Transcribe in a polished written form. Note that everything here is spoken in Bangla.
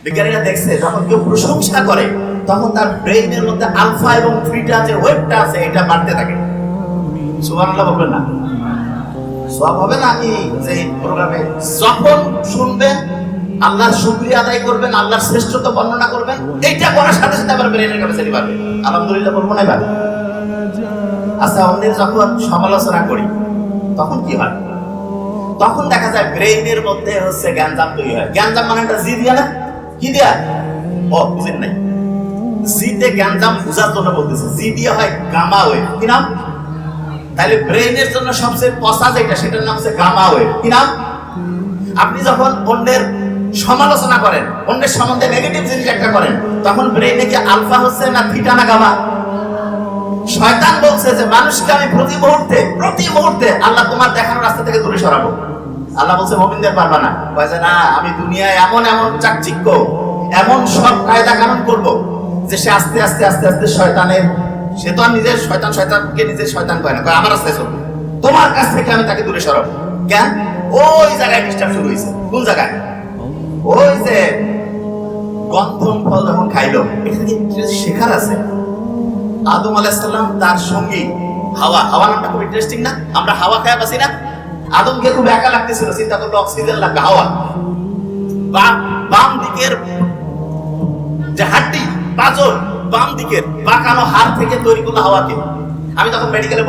বিজ্ঞানীরা দেখছে যখন কেউ প্রশংসা করে তখন তার ব্রেইনের মধ্যে আলফা এবং থ্রিটা যে ওয়েভটা আছে এটা বাড়তে থাকে। সুবহানাল্লাহ বলবেন না? সব হবে না কি যে প্রোগ্রামে যখন শুনবেন আল্লাহর শুকরিয়া আদায় করবেন, আল্লাহর শ্রেষ্ঠত্ব বর্ণনা করবেন, এইটা করার সাথে সাথে আবার ব্রেইনের ক্যাপাসিটি বাড়বে। আলহামদুলিল্লাহ বলবো না এবার? আচ্ছা, অন্যের যখন সমালোচনা করি তখন কি হয়? তখন দেখা যায় ব্রেইনের মধ্যে হচ্ছে গ্যাঞ্জাম তৈরি হয়। গ্যাঞ্জাম মানে একটা জি দিয়া না, কি দিয়া? ও বুঝেন নাই, জিতে গ্যাঞ্জাম বুঝার জন্য বলতেছে। জি দিয়ে হয় গামা ওয়েভ, কি নাম? তাহলে ব্রেইনের জন্য সবচেয়ে পচা যেটা সেটার নাম হচ্ছে গামা ওয়েভ, কি নাম? আপনি যখন অন্যের সমালোচনা করেন, অন্যের সম্বন্ধে নেগেটিভ জিনিস একটা করেন, তখন ব্রেইনে কি আলফা হচ্ছে না থিটা না গামা? শয়তান বলছে যে মানুষকে আমি প্রতি মুহূর্তে আল্লাহ তোমার দেখানোর রাস্তা থেকে দূরে সরাবো। আল্লাহ বলছে মুমিনদের পারবা না। বলছে না, আমি দুনিয়ায় এমন চাকচিক্য, এমন সব কায়দা কানুন করবো যে সে আস্তে আস্তে আস্তে আস্তে শয়তানের, সে তো আর নিজের শয়তানকে নিজের শয়তান করে না, আমার রাস্তায় চলবে, তোমার কাছ থেকে আমি তাকে দূরে সরাবো। কেন? ওই জায়গায় ডিস্টার্ব শুরু হয়েছে। কোন জায়গায়? ওই যে গন্ধম ফল যখন খাইলো, এটা থেকে শেখার আছে। আদম আলাইহিস সালাম তার সঙ্গী হাওয়া নামটা খুব ইন্টারেস্টিং না? আমরা হাওয়া খায় বাসি না? আদমকে খুব একা লাগতেছিল, চিন্তা করলো অক্সিজেন লাগবে হাওয়া। বাম দিকের যে হাড্ডি পাঁজর, বাম দিকের বাঁকানো হাড় থেকে তৈরি করলো হাওয়াকে। আমি তখন মেডিকেলে